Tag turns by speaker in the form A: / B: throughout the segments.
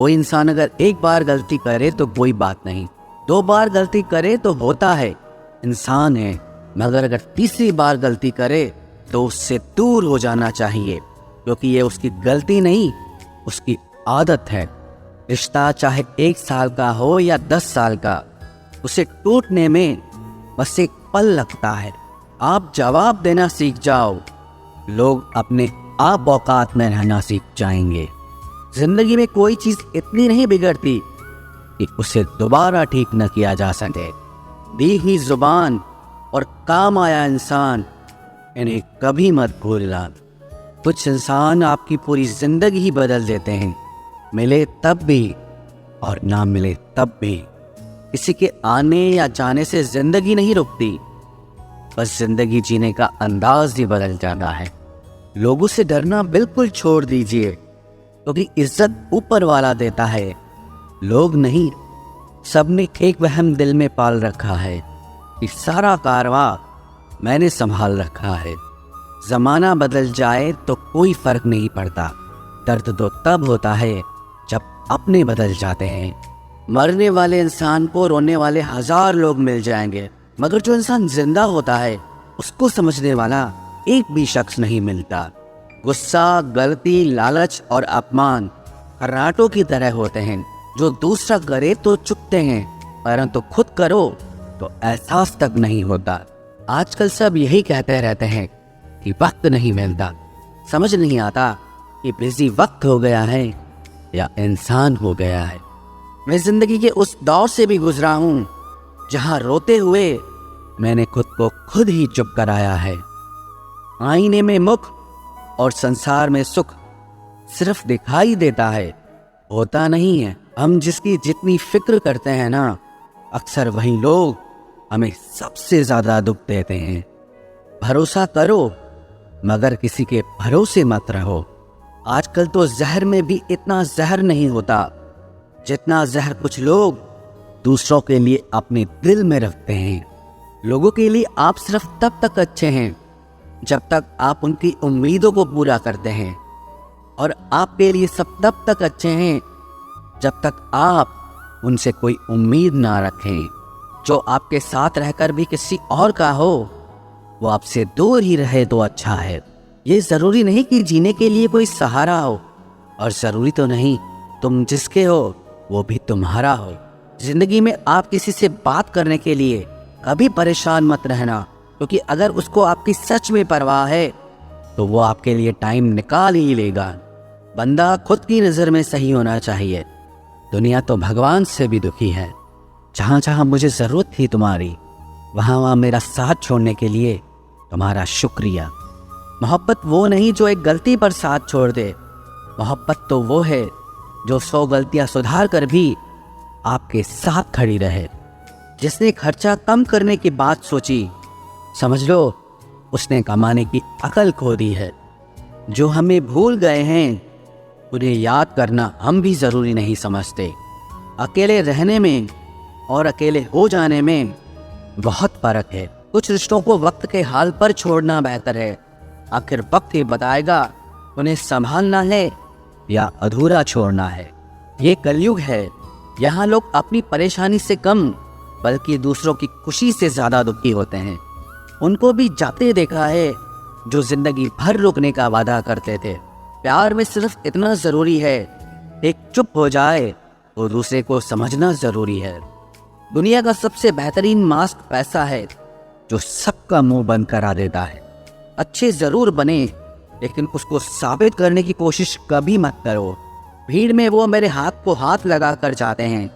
A: कोई इंसान अगर एक बार गलती करे तो कोई बात नहीं, 2 बार गलती करे तो होता है, इंसान है। मगर अगर तीसरी बार गलती करे तो उससे दूर हो जाना चाहिए, क्योंकि ये उसकी गलती नहीं, उसकी आदत है। रिश्ता चाहे 1 साल का हो या 10 साल का, उसे टूटने में बस एक पल लगता है। आप जवाब देना सीख जाओ, लोग अपने आप औकात में रहना सीख जाएंगे। जिंदगी में कोई चीज इतनी नहीं बिगड़ती कि उसे दोबारा ठीक न किया जा सके। दी हुई जुबान और काम आया इंसान, इन्हें कभी मत भूलना। कुछ इंसान आपकी पूरी जिंदगी ही बदल देते हैं, मिले तब भी और ना मिले तब भी। किसी के आने या जाने से जिंदगी नहीं रुकती, बस जिंदगी जीने का अंदाज ही बदल जाता है। लोगों से डरना बिल्कुल छोड़ दीजिए, क्योंकि इज्जत ऊपर वाला देता है, लोग नहीं। सबने एक वहम दिल में पाल रखा है कि सारा कारवां मैंने संभाल रखा है। जमाना बदल जाए तो कोई फर्क नहीं पड़ता, दर्द तो तब होता है जब अपने बदल जाते हैं। मरने वाले इंसान को रोने वाले 1000 लोग मिल जाएंगे, मगर जो इंसान जिंदा होता है उसको समझने वाला एक भी शख्स नहीं मिलता। गुस्सा, गलती, लालच और अपमान खर्राटों की तरह होते हैं, जो दूसरा करे तो चुपते हैं, परंतु खुद करो तो एहसास तक नहीं होता। आजकल सब यही कहते रहते हैं कि वक्त नहीं मिलता। समझ नहीं आता कि बिजी वक्त हो गया है या इंसान हो गया है। मैं जिंदगी के उस दौर से भी गुजरा हूँ जहाँ रोते हुए मैंने खुद को खुद ही चुप कराया है। आईने में मुख और संसार में सुख सिर्फ दिखाई देता है, होता नहीं है। हम जिसकी जितनी फिक्र करते हैं ना, अक्सर वही लोग हमें सबसे ज्यादा दुख देते हैं। भरोसा करो मगर किसी के भरोसे मत रहो। आजकल तो जहर में भी इतना जहर नहीं होता जितना जहर कुछ लोग दूसरों के लिए अपने दिल में रखते हैं। लोगों के लिए आप सिर्फ तब तक अच्छे हैं जब तक आप उनकी उम्मीदों को पूरा करते हैं, और आपके लिए सब तब तक अच्छे हैं जब तक आप उनसे कोई उम्मीद ना रखें। जो आपके साथ रहकर भी किसी और का हो, वो आपसे दूर ही रहे तो अच्छा है। ये जरूरी नहीं कि जीने के लिए कोई सहारा हो, और जरूरी तो नहीं तुम जिसके हो वो भी तुम्हारा हो। जिंदगी में आप किसी से बात करने के लिए कभी परेशान मत रहना, क्योंकि अगर उसको आपकी सच में परवाह है तो वो आपके लिए टाइम निकाल ही लेगा। बंदा खुद की नज़र में सही होना चाहिए। दुनिया तो भगवान से भी दुखी है। जहाँ जहाँ मुझे ज़रूरत थी तुम्हारी, वहाँ वहाँ मेरा साथ छोड़ने के लिए तुम्हारा शुक्रिया। मोहब्बत वो नहीं जो एक गलती पर साथ छोड़ दे, मोहब्बत तो वो है जो 100 गलतियाँ सुधार कर भी आपके साथ खड़ी रहे। जिसने खर्चा कम करने की बात सोची, समझ लो उसने कमाने की अकल खो दी है। जो हमें भूल गए हैं उन्हें याद करना हम भी ज़रूरी नहीं समझते। अकेले रहने में और अकेले हो जाने में बहुत फ़र्क है। कुछ रिश्तों को वक्त के हाल पर छोड़ना बेहतर है। आखिर वक्त ही बताएगा उन्हें संभालना है या अधूरा छोड़ना है। ये कलयुग है, यहाँ लोग अपनी परेशानी से कम बल्कि दूसरों की खुशी से ज़्यादा दुखी होते हैं। उनको भी जाते देखा है जो जिंदगी भर रुकने का वादा करते थे। प्यार में सिर्फ इतना ज़रूरी है, एक चुप हो जाए तो दूसरे को समझना ज़रूरी है। दुनिया का सबसे बेहतरीन मास्क पैसा है, जो सबका मुंह बंद करा देता है। अच्छे ज़रूर बने, लेकिन उसको साबित करने की कोशिश कभी मत करो। भीड़ में वो मेरे हाथ को हाथ लगा कर जाते हैं।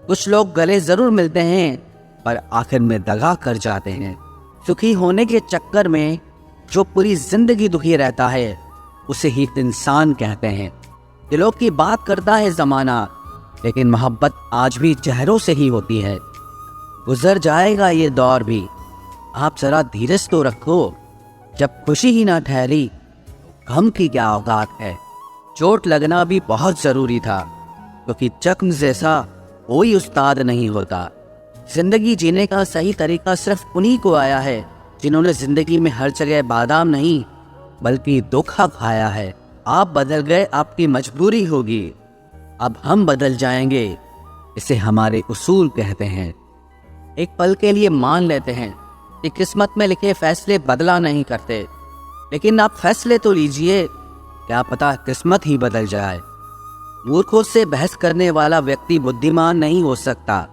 A: कुछ लोग गले ज़रूर मिलते हैं पर आखिर में दगा कर जाते हैं। सुखी होने के चक्कर में जो पूरी जिंदगी दुखी रहता है उसे ही इंसान कहते हैं। दिलों की बात करता है ज़माना, लेकिन मोहब्बत आज भी चेहरों से ही होती है। गुजर जाएगा ये दौर भी, आप ज़रा धीरज तो रखो। जब खुशी ही ना ठहरी, गम की क्या औकात है। चोट लगना भी बहुत ज़रूरी था, क्योंकि जख्म जैसा कोई उस्ताद नहीं होता। जिंदगी जीने का सही तरीका सिर्फ उन्हीं को आया है जिन्होंने जिंदगी में हर जगह बादाम नहीं बल्कि धोखा खाया है। आप बदल गए, आपकी मजबूरी होगी, अब हम बदल जाएंगे, इसे हमारे उसूल कहते हैं। एक पल के लिए मान लेते हैं कि किस्मत में लिखे फैसले बदला नहीं करते, लेकिन आप फैसले तो लीजिए, क्या पता किस्मत ही बदल जाए। मूर्खों से बहस करने वाला व्यक्ति बुद्धिमान नहीं हो सकता।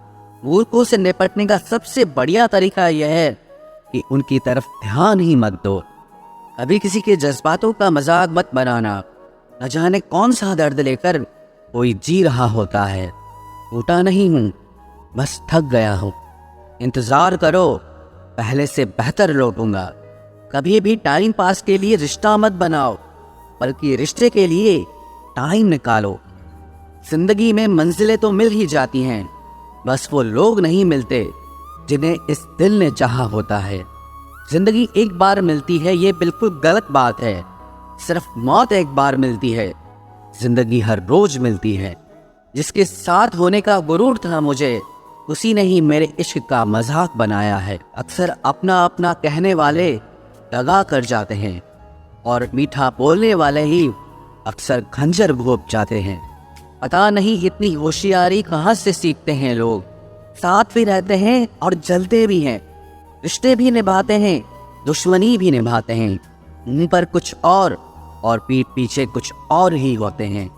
A: मूर्खों से निपटने का सबसे बढ़िया तरीका यह है कि उनकी तरफ ध्यान ही मत दो। कभी किसी के जज्बातों का मजाक मत बनाना। न जाने कौन सा दर्द लेकर कोई जी रहा होता है। टूटा नहीं हूँ, बस थक गया हूँ। इंतजार करो, पहले से बेहतर लौटूंगा। कभी भी टाइम पास के लिए रिश्ता मत बनाओ, बल्कि रिश्ते के लिए टाइम निकालो। जिंदगी में मंजिलें तो मिल ही जाती हैं, बस वो लोग नहीं मिलते जिन्हें इस दिल ने चाहा होता है। जिंदगी एक बार मिलती है, ये बिल्कुल गलत बात है। सिर्फ मौत एक बार मिलती है, जिंदगी हर रोज मिलती है। जिसके साथ होने का गुरूर था मुझे, उसी ने ही मेरे इश्क का मजाक बनाया है। अक्सर अपना अपना कहने वाले दगा कर जाते हैं, और मीठा बोलने वाले ही अक्सर खंजर घोंप जाते हैं। पता नहीं इतनी होशियारी कहाँ से सीखते हैं लोग। साथ भी रहते हैं और जलते भी हैं, रिश्ते भी निभाते हैं, दुश्मनी भी निभाते हैं। मुंह पर कुछ और पीठ पीछे कुछ और ही होते हैं।